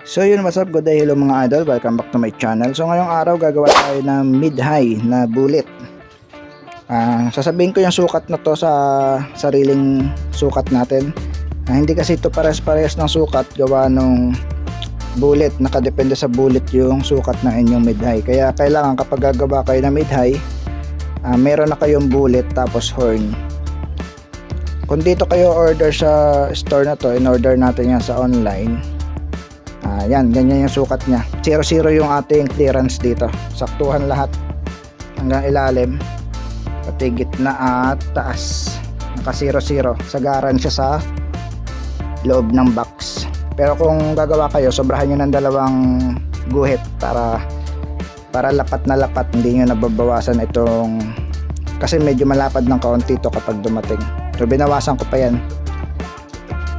So yun, what's up, good day, hello mga idol, welcome back to my channel. So ngayong araw gagawa tayo ng mid-high na bullet. Sasabihin ko yung sukat na to sa sariling sukat natin. Hindi kasi ito pares-pares ng sukat gawa nung bullet, nakadepende sa bullet yung sukat ng inyong mid-high. Kaya kailangan kapag gagawa kayo ng mid-high, meron na kayong bullet tapos horn. Kung dito kayo order sa store na to, in-order natin yan sa online. Yan, ganyan yung sukat niya. 0-0 yung ating clearance dito. Saktuhan lahat hanggang ilalim, pati gitna at taas. Naka 0-0. Sagaran siya sa loob ng box. Pero kung gagawa kayo, sobrahan nyo ng 2 guhit para lapat na lapat. Hindi nyo nababawasan itong, kasi medyo malapad ng kaunti ito kapag dumating. So binawasan ko pa yan.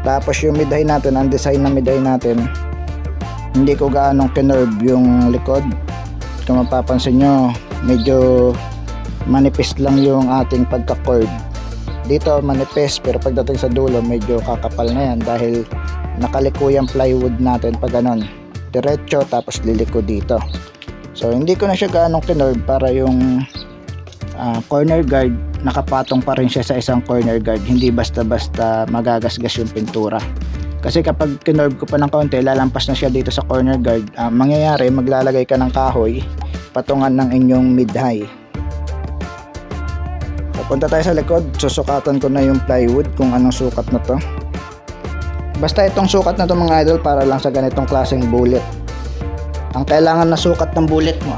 Tapos yung mid-high natin, ang design ng mid-high natin, hindi ko gaanong kinerve yung likod. Kung mapapansin nyo, medyo manipis lang yung ating pagka-curve. Dito manipis, pero pagdating sa dulo medyo kakapal na yan dahil nakaliko yung plywood natin pag ganon. Diretso tapos liliko dito. So hindi ko na siya gaanong kinerve para yung corner guard nakapatong pa rin siya sa isang corner guard. Hindi basta-basta magagasgas yung pintura. Kasi kapag kinerve ko pa ng kaunti, lalampas na siya dito sa corner guard. Mangyayari, maglalagay ka ng kahoy patungan ng inyong mid-high. So, punta tayo sa likod. Susukatan ko na yung plywood kung anong sukat na to. Basta itong sukat na to mga idol, para lang sa ganitong klaseng bullet. Ang kailangan na sukat ng bullet mo,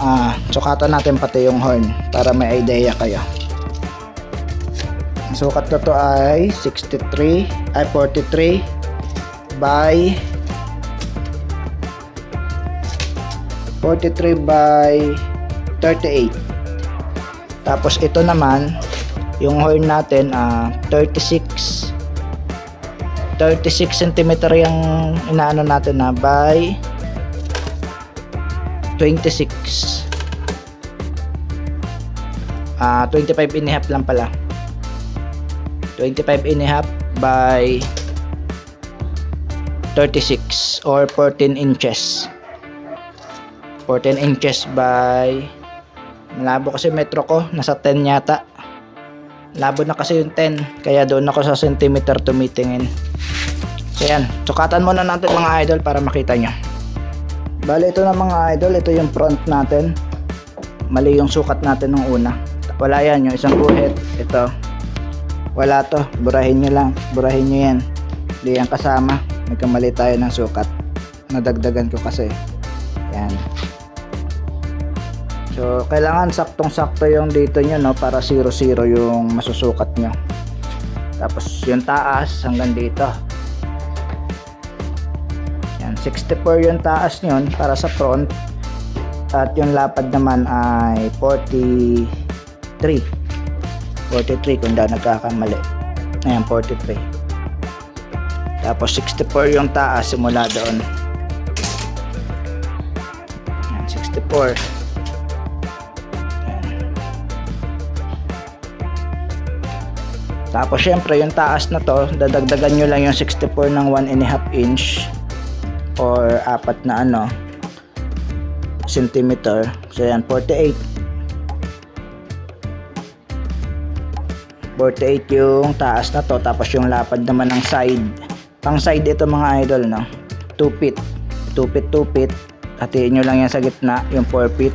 sukatan natin pati yung horn para may idea kayo. Ang sukat na to ay 43 by 38. Tapos ito naman yung horn natin 36 cm yung inaano natin by 26. 25 and a half lang pala. 25 and a half by 36 or 14 inches. 14 inches by, malabo kasi metro ko, nasa 10 yata. Labo na kasi yung 10, kaya doon ako sa centimeter tumitingin. So yan, sukatan muna natin mga idol para makita nyo. Bale ito na mga idol, ito yung front natin. Mali yung sukat natin nung una. Wala yan, yung isang guhit. Ito, wala to, burahin nyo lang, burahin nyo yan. Hindi yan kasama. Nagkamali tayo ng sukat, nadagdagan ko kasi yan. So kailangan saktong sakto yung dito nyo, no, para 0-0 yung masusukat nyo. Tapos yung taas hanggang dito yan, 64 yung taas nyo para sa front. At yung lapad naman ay 43 kung da nagkakamali. Ayan, 43. Tapos 64 yung taas simula doon. Yan, 64. Yan. Tapos syempre yung taas na to, dadagdagan nyo lang yung 64 ng 1.5 inch or 4 na centimeter. So yan, 48 yung taas na to. Tapos yung lapad naman ng side, pang side ito mga idol, no, 2 feet. Hatiin nyo lang yan sa gitna, yung 4 feet.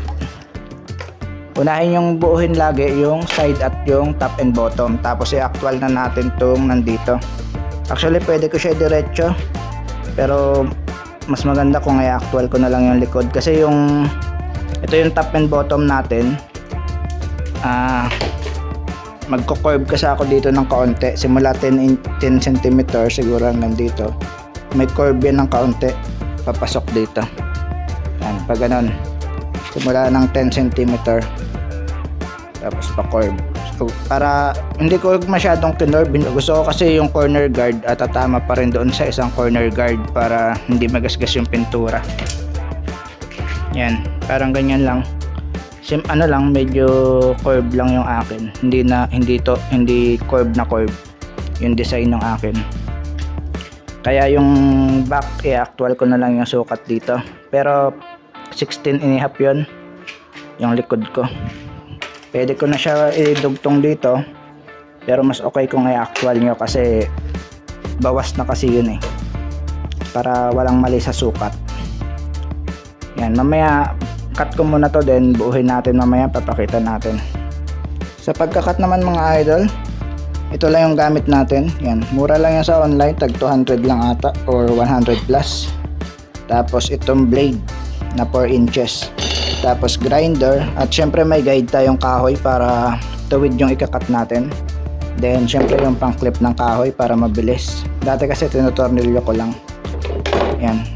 Unahin yung buuhin lagi yung side at yung top and bottom. Tapos i-actual na natin tong nandito. Actually pwede ko siya diretso, pero mas maganda kung i-actual ko na lang yung likod. Kasi ito yung top and bottom natin. Magko-curve kasi ako dito ng kaunti, simula 10 cm siguro hanggang dito. May curve yan ng kaunti papasok dito. Yan, pag ganon, simula ng 10 cm tapos pa curve. So, para hindi ko masyadong kinerve, gusto ko kasi yung corner guard at tatama pa rin doon sa isang corner guard para hindi magasgas yung pintura. Yan, parang ganyan lang. Lang, medyo curve lang yung akin. Hindi curve na curve yung design ng akin. Kaya yung back, i-actual ko na lang yung sukat dito. Pero 16 and a half yun, yung likod ko. Pwede ko na siya idugtong dito. Pero mas okay kung i-actual nyo kasi bawas na kasi yun eh. Para walang mali sa sukat. Yan, mamaya cut ko muna to, then buuhin natin mamaya, papakita natin. Sa pagkakat naman mga idol, ito lang yung gamit natin. Yan, mura lang yan sa online, tag 200 lang ata or 100 plus. Tapos itong blade na 4 inches. Tapos grinder, at syempre may guide tayong kahoy para tuwid yung ikakat natin. Then syempre yung pang clip ng kahoy para mabilis. Dati kasi tinutornilyo ko lang. Yan.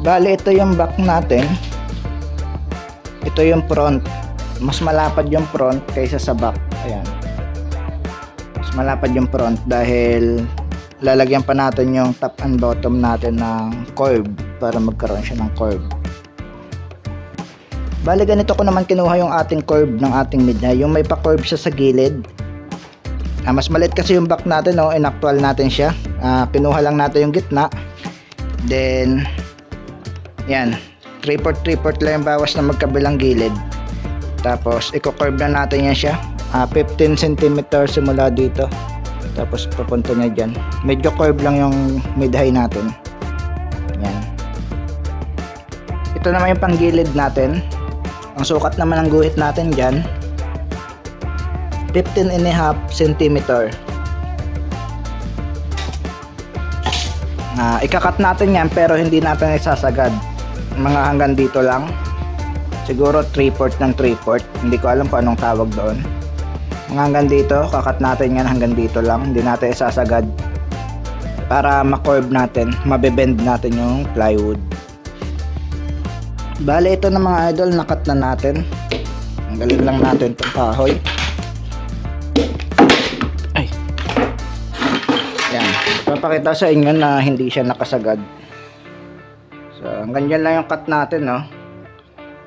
Bali, ito yung back natin. Ito yung front. Mas malapad yung front kaysa sa back. Ayan. Mas malapad yung front dahil lalagyan pa natin yung top and bottom natin ng curve para magkaroon siya ng curve. Bali, ganito ko naman kinuha yung ating curve ng ating mid-high. Yung may pa-curve siya sa gilid. Mas maliit kasi yung back natin, no? Inactual natin siya. Kinuha lang natin yung gitna. Then yan, 3/4 lang yung bawas na magkabilang gilid. Tapos i-curve na natin yan siya, 15 cm simula dito, tapos papunta na dyan. Medyo curve lang yung mid-high natin. Yan. Ito naman yung panggilid natin. Ang sukat naman ng guhit natin dyan, 15.5 cm. Ikakat natin yan pero hindi natin isasagad. Mga hanggang dito lang, siguro 3/4 ng 3/4, hindi ko alam kung anong tawag doon. Mga hanggang dito, kakat natin yan hanggang dito lang, hindi natin isasagad para ma-curve natin, mabebend natin yung plywood. Bale, ito na mga idol, nakat na natin. Tanggalin lang natin itong kahoy. Ay, yan, papakita sa inyo na hindi siya nakasagad. So, hanggang dyan lang yung cut natin, no?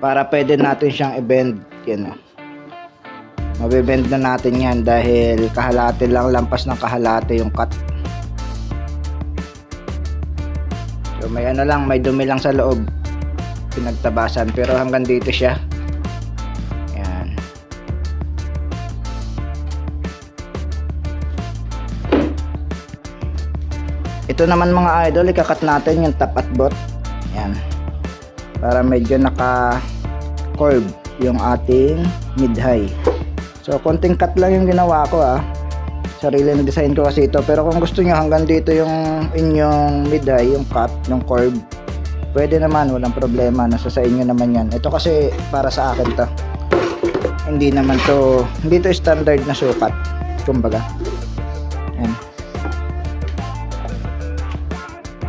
Para pwede natin siyang i-bend. Yan, no? Mabibend na natin yan dahil kahalati lang, lampas ng kahalati yung cut. So, may ano lang, may dumi lang sa loob. Pinagtabasan, pero hanggang dito siya. Yan. Ito naman mga idol, ikakat natin yung top at bot. Yan. Para medyo naka-curve yung ating mid-high. So, konting cut lang yung ginawa ko, Sarili na design ko kasi ito. Pero kung gusto nyo hanggang dito yung inyong mid-high, yung cut, yung curve, pwede naman, walang problema. Nasa sa inyo naman yan. Ito kasi para sa akin to. Hindi to standard na sukat. Kumbaga. Yan.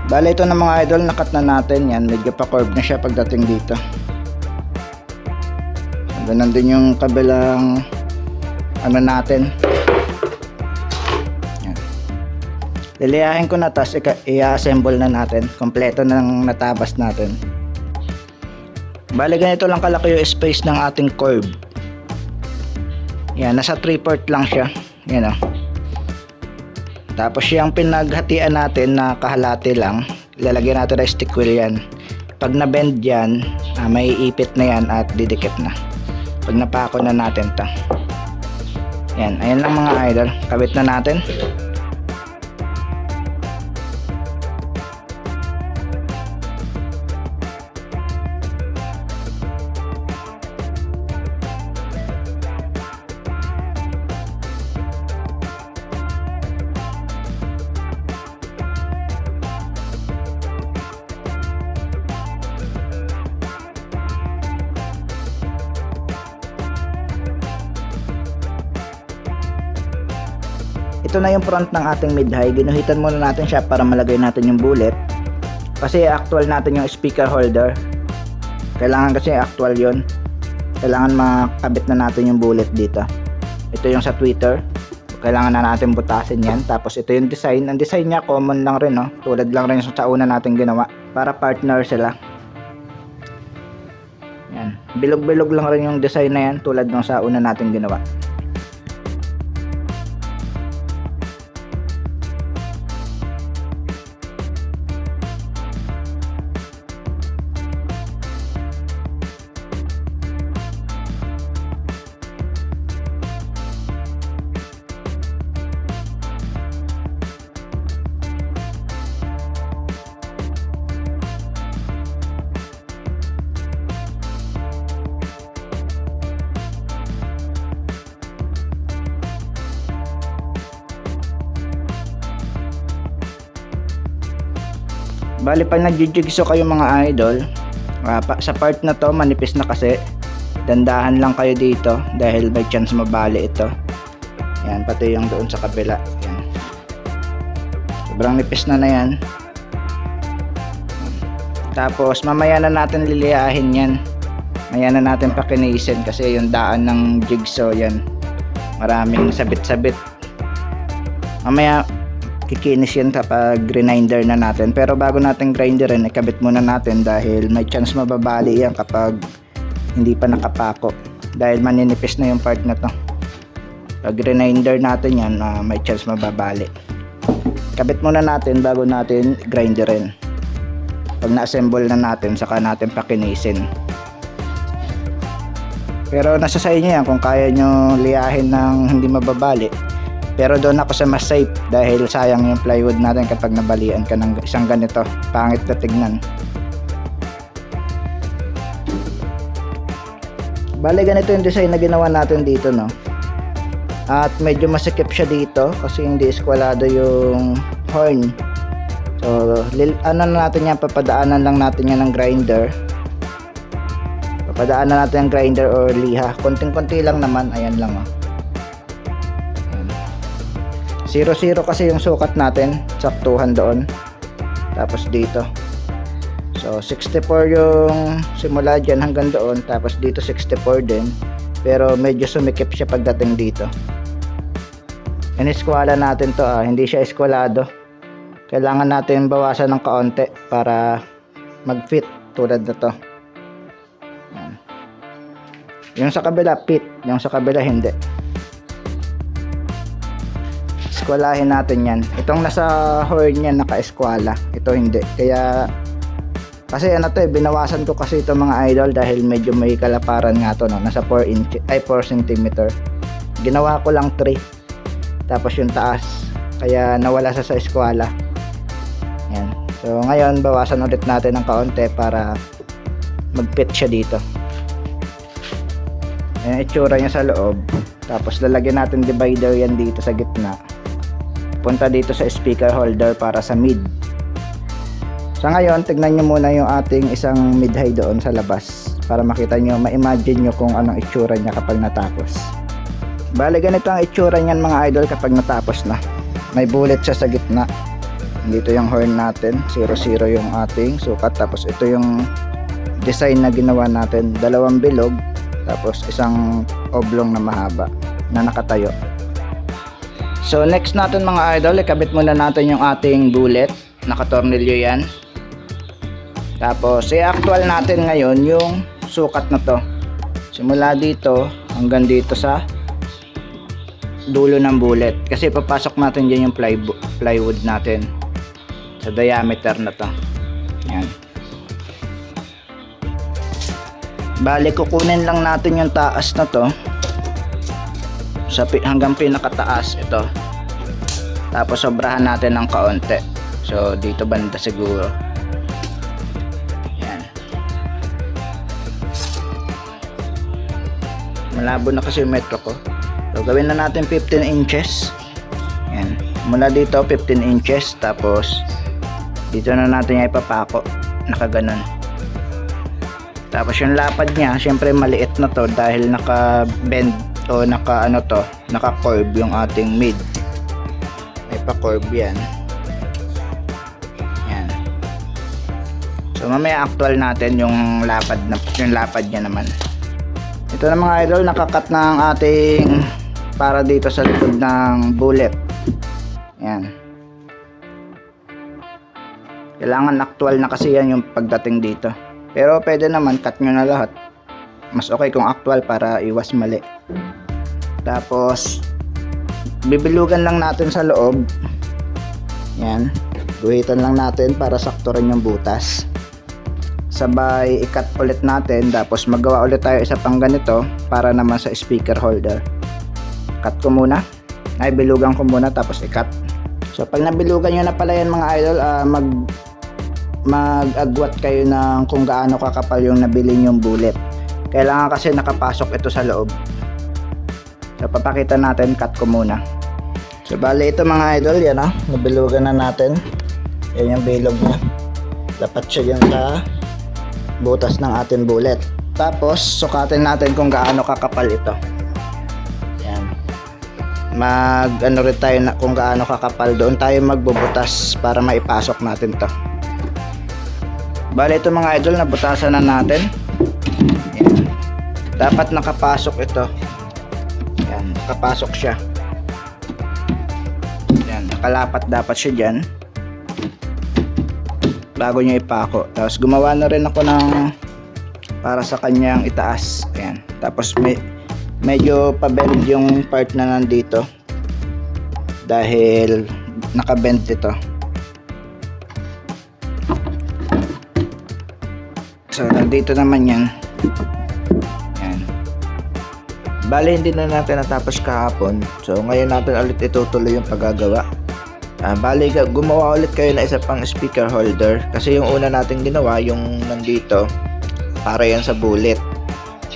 Bale, ito na mga idol, nakat na natin yan. Medyo pa-curve na siya pagdating dito. Ganun din yung kabilang ano natin. Yan. Liliyahin ko na, tapos i-assemble na natin. Kompleto ng natabas natin. Bale, ganito lang kalaki yung space ng ating curve. Yan, nasa 3/4 lang siya. Yan, Tapos yung pinaghatian natin na kahalati lang, ilalagyan natin na stick wheel yan. Pag na-bend yan, may ipit na yan at didikit na. Pag napako na natin to. Yan, ayan lang mga idol. Kabit na natin. Ito na yung front ng ating mid-high. Ginuhitan muna natin siya para malagay natin yung bullet. Kasi actual natin yung speaker holder. Kailangan kasi actual yon. Kailangan makabit na natin yung bullet dito. Ito yung sa tweeter. kailangan na natin butasin yan. Tapos ito yung design. Ang design niya common lang rin, no? Tulad lang rin sa una natin ginawa. Para partner sila. Yan. Bilog-bilog lang rin yung design na yan. Tulad ng sa una natin ginawa. Bali pag nag-jigsaw kayo mga idol, sa part na to manipis na kasi, dandahan lang kayo dito dahil by chance mabali ito. Yan, pati yung doon sa kabila. Yan. Sobrang nipis na yan. Tapos mamaya na natin liliyahin yan. Mamaya na natin pakinisin kasi yung daan ng jigsaw yan, maraming sabit-sabit. Mamaya kikinis yan kapag grinder na natin. Pero bago natin grinderin, ikabit muna natin dahil may chance mababali yan kapag hindi pa nakapako. Dahil maninipis na yung part na to. Pag grinder natin yan, may chance mababali. Kabit muna natin bago natin grinderin. Pag na-assemble na natin, saka natin pakinisin. Pero nasa sa inyo yan kung kaya nyo liyahin ng hindi mababali. Pero doon ako sa mas safe dahil sayang yung plywood natin kapag nabalian ka ng isang ganito. Pangit na tignan. Bale ganito yung design na ginawa natin dito, no? At medyo masikip siya dito kasi hindi eskwalado yung horn. So, ano na natin yan, papadaanan lang natin yan ng grinder. Papadaanan natin yung grinder or liha. Konting-konti lang naman, ayan lang, oh. 0-0 kasi yung sukat natin, saktuhan doon. Tapos dito. So 64 yung simula dyan hanggang doon. Tapos dito 64 din. Pero medyo sumikip siya pagdating dito. Iniskwala natin to, hindi siya eskwalado. Kailangan natin bawasan ng kaunti para mag-fit tulad na to. Yung sa kabila fit, yung sa kabila hindi. Eskwalahin natin yan. Itong nasa horn yan naka-eskwala, ito hindi. Kaya kasi ano to, binawasan ko kasi ito mga idol dahil medyo may kalaparan nga to, no? Nasa 4 cm. Ginawa ko lang 3. Tapos yung taas, kaya nawala sa eskwala. Yan. So ngayon bawasan ulit natin ng kaunti para mag-fit siya dito. Yan itsura niya sa loob. Tapos lalagyan natin divider yan dito sa gitna. Punta dito sa speaker holder para sa mid. Sa ngayon, tignan nyo muna yung ating isang mid-high doon sa labas para makita nyo, ma-imagine nyo kung anong itsura niya kapag natapos. Bale, ganito ang itsura niyan mga idol kapag natapos na. May bullet siya sa gitna. Dito yung horn natin, 0-0 yung ating sukat. Tapos ito yung design na ginawa natin, dalawang bilog, tapos isang oblong na mahaba na nakatayo. So next natin mga idol, ikabit muna natin yung ating bullet. Nakatornilyo yan. Tapos i-actual natin ngayon yung sukat na to. Simula dito hanggang dito sa dulo ng bullet. Kasi papasok natin dyan yung plywood natin sa diameter na to. Yan. Bali kukunin lang natin yung taas na to sa hanggang pinakataas ito. Tapos sobrahan natin ng kaunti. So dito banda siguro. Yan. Malabo na kasi yung metro ko. So gawin na natin 15 inches. Yan. Mula dito 15 inches. Tapos dito na natin yung ipapako. Nakaganon. Tapos yung lapad niya, syempre maliit na to dahil naka-bend o naka-curve yung ating mid. May pa-curve yan. Yan. So mamaya actual natin yung lapad niya naman. Ito na mga idol, nakakat na ang ating para dito sa likod ng bullet. Yan. Kailangan actual na kasi yan yung pagdating dito. Pero pwede naman cut nyo na lahat. Mas okay kung actual para iwas mali. Tapos bibilugan lang natin sa loob. Yan. Guhitan lang natin para sakto rin yung butas. Sabay i-cut ulit natin. Tapos magawa ulit tayo isa pang ganito para naman sa speaker holder. Cut ko muna. Ay, bilugan ko muna tapos i-cut. So pag nabilugan nyo na pala yan mga idol, mag-agwat kayo ng kung gaano kakapal yung nabili yung bullet. Kailangan kasi nakapasok ito sa loob. So papakita natin, cut ko muna. So bali ito mga idol, yan nabilugan na natin. Yan yung bilog niya. Dapat siya yan sa butas ng ating bullet. Tapos sukatin natin kung gaano kakapal ito. Yan. Ano rin tayo na kung gaano kakapal, doon tayo magbubutas para maipasok natin to. Bali ito mga idol, nabutasan na natin. Yan. Dapat nakapasok ito. Yan, nakapasok siya. Yan, nakalapat dapat siya dyan bago nyo ipako. Tapos gumawa na rin ako ng para sa kanyang itaas. Ayan. Tapos medyo pa-bend yung part na nandito dahil naka-bend ito. So nandito naman yan. Ayan. Bale hindi na natin natapos kahapon. So ngayon natin ulit itutuloy yung paggagawa. Bali gumawa ulit kayo na isa pang speaker holder kasi yung una natin ginawa yung nandito para yan sa bullet.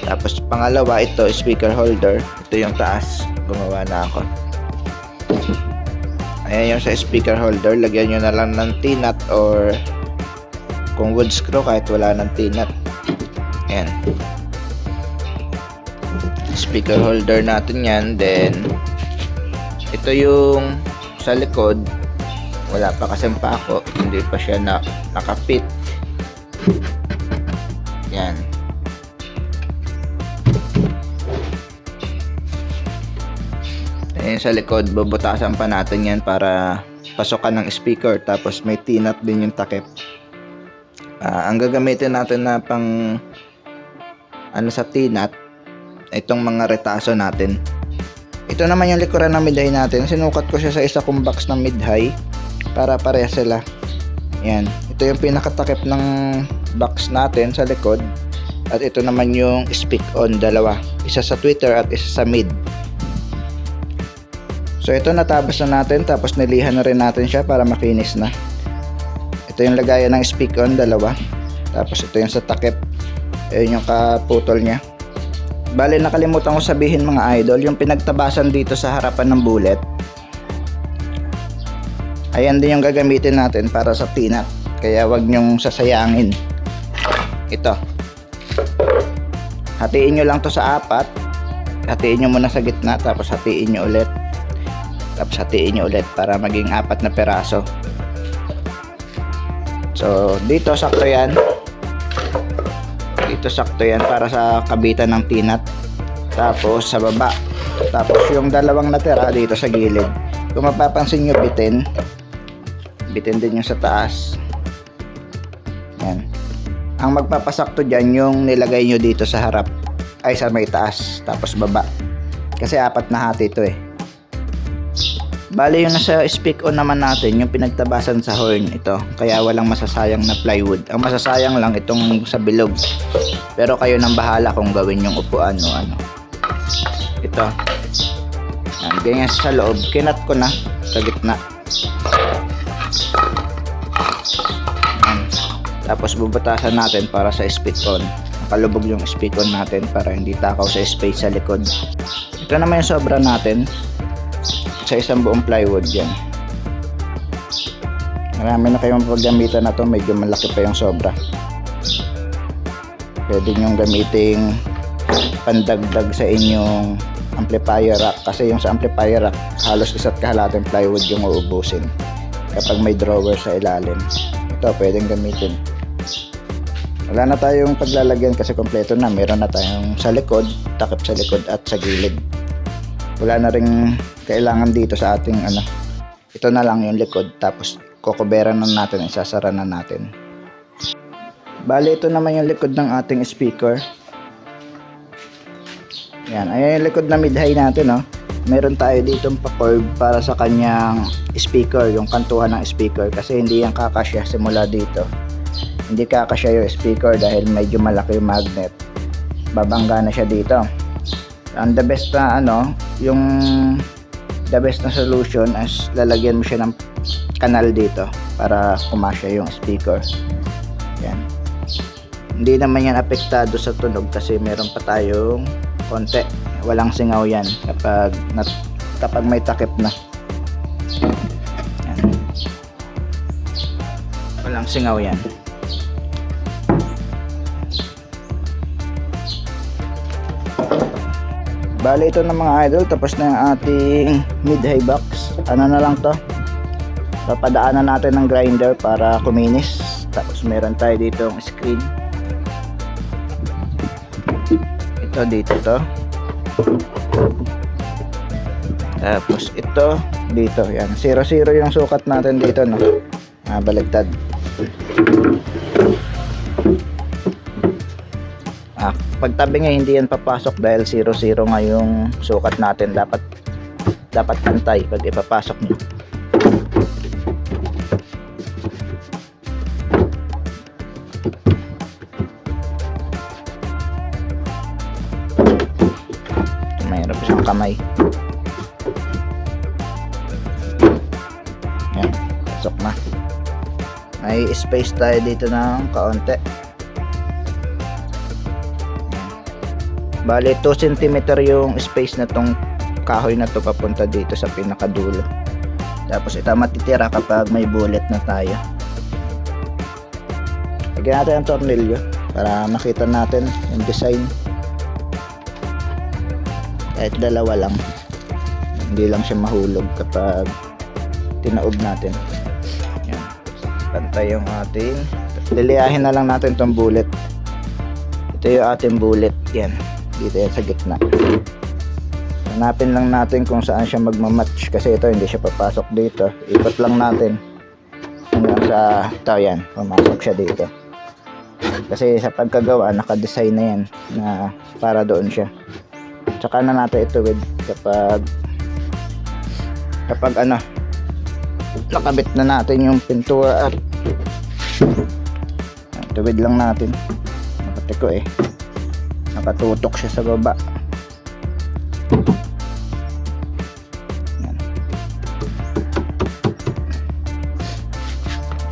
Tapos pangalawa ito speaker holder, ito yung taas, gumawa na ako. Ayan yung sa speaker holder, lagyan nyo na lang ng T-nut or kung wood screw kahit wala ng T-nut. Ayan, speaker holder natin yan. Then ito yung sa likod, wala pa kasing pako, hindi pa siya nakapit. Yan. Ayan sa likod, bubutasan pa natin yan para pasukan ng speaker. Tapos may T-nut din yung takip. Ang gagamitin natin na pang sa T-nut, itong mga retaso natin. Ito naman yung likuran ng mid-high natin. Sinukat ko siya sa isa kong box ng mid-high para parehas sila. Yan. Ito yung pinakatakip ng box natin sa likod. At ito naman yung speak on, dalawa. Isa sa tweeter at isa sa mid. So ito natabas na natin. Tapos nilihan na rin natin siya para makinis na. Ito yung lagayan ng speak on, dalawa. Tapos ito yung sa takip. Ayun yung kaputol niya. Bale nakalimutan ko sabihin mga idol, yung pinagtabasan dito sa harapan ng bullet, ayan din yung gagamitin natin para sa T-nut. Kaya wag nyong sasayangin. Ito, hatiin nyo lang to sa 4. Hatiin nyo muna sa gitna, tapos hatiin nyo ulit, tapos hatiin nyo ulit para maging 4 na peraso. So dito sakto yan. Dito sakto yan para sa kabitan ng T-nut. Tapos sa baba. Tapos yung dalawang natira dito sa gilid. Kung mapapansin nyo, bitin din yung sa taas. Yan. Ang magpapasakto dyan yung nilagay nyo dito sa harap, ay sa may taas. Tapos baba. Kasi 4 na hati ito eh. Bali yung nasa speak on naman natin, yung pinagtabasan sa horn, ito. Kaya walang masasayang na plywood. Ang masasayang lang itong sa bilog. Pero kayo nang bahala kung gawin yung upuan o ano. Ito. Ganyan sa loob. Kinat ko na sa gitna. Yan. Tapos bubutasan natin para sa speak on. Nakalubog yung speak on natin para hindi takaw sa space sa likod. Ito naman yung sobra natin. Sa isang buong plywood yan. Marami na kayong paggamitan na to, medyo malaki pa yung sobra. Pwede nyong gamiting pandagdag sa inyong amplifier rack, kasi yung sa amplifier rack halos 1 kalahating plywood yung uubusin kapag may drawer sa ilalim. Ito pwedeng gamitin. Wala na tayong paglalagyan kasi kompleto na. Meron na tayong sa likod, takip sa likod at sa gilid. wala na ring kailangan dito sa ating ito na lang yung likod, tapos kukuberan na natin, isasara na natin. Bali, ito naman yung likod ng ating speaker. Yan, ayan yung likod na mid-high natin, oh. Meron tayo ditong pa-curve para sa kanyang speaker, yung kantuhan ng speaker, kasi hindi yan kakasya simula dito. Hindi kakasya yung speaker dahil medyo malaki yung magnet. Babangga na siya dito. And the best na the best na solution is lalagyan mo siya ng kanal dito para kumasya yung speaker. Yan. Hindi naman yan apektado sa tunog kasi meron pa tayong konti. Walang singaw yan kapag may takip na. Yan. Walang singaw yan. Bali, ito na mga idol, tapos na yung ating mid-high box. Ano na lang to, papadaanan natin ng grinder para kuminis. Tapos meron tayo dito yung screen. Ito dito to. Tapos ito dito, yan 0-0 yung sukat natin dito, no? Baligtad. Pagtabi nga hindi yan papasok dahil 0-0 nga yung sukat natin. Dapat pantay pag ipapasok nyo. Mayroon pa siyang kamay. Yan, pasok na. May space tayo dito ng kaunti. Bale, 2 cm yung space na tong kahoy na to papunta dito sa pinakadulo. Tapos ito matitira kapag may bullet na tayo. Lagyan natin ang tornilyo para makita natin yung design. Kahit dalawa lang, hindi lang siya mahulog kapag tinaob natin. Yan. Pantay yung ating, liliyahin na lang natin tong bullet. Ito yung ating bullet. Yan, dito yan sa gitna. Hanapin lang natin kung saan siya magmamatch kasi ito hindi siya papasok dito. Ikot lang natin hanggang sa ito, yan, pumasok siya dito. Kasi sa pagkagawa nakadesign na yan na para doon siya. Tsaka na natin ituwid kapag nakabit na natin yung pintura at tuwid lang natin. Nakatiko nakatutok siya sa baba.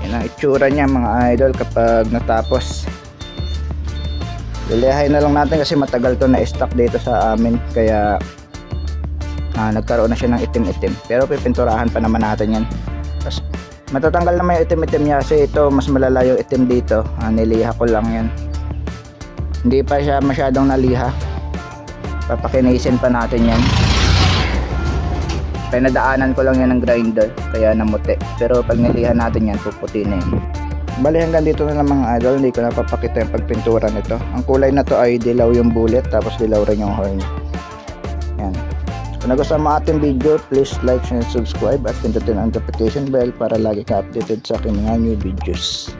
Yan ang itsura niya mga idol kapag natapos. Liliyahin na lang natin kasi matagal to na stock dito sa amin, kaya nagkaroon na siya ng itim-itim, pero pipinturahan pa naman natin yan. Tapos matatanggal naman yung itim-itim niya kasi ito mas malala yung itim dito. Niliha ko lang yan, hindi pa siya masyadong naliha, papakinisin pa natin yan. Pinadaanan ko lang yan ng grinder kaya namuti, pero pag niliha natin yan puputi na yan. Bali, hanggang dito na lang mga idol, hindi ko na papakita yung pagpintura nito. Ang kulay na to ay dilaw yung bullet, tapos dilaw rin yung horn. Yan. Kung nagustuhan mo ating video, please like, share, and subscribe at pindutin ang notification bell para lagi ka updated sa aking mga new videos.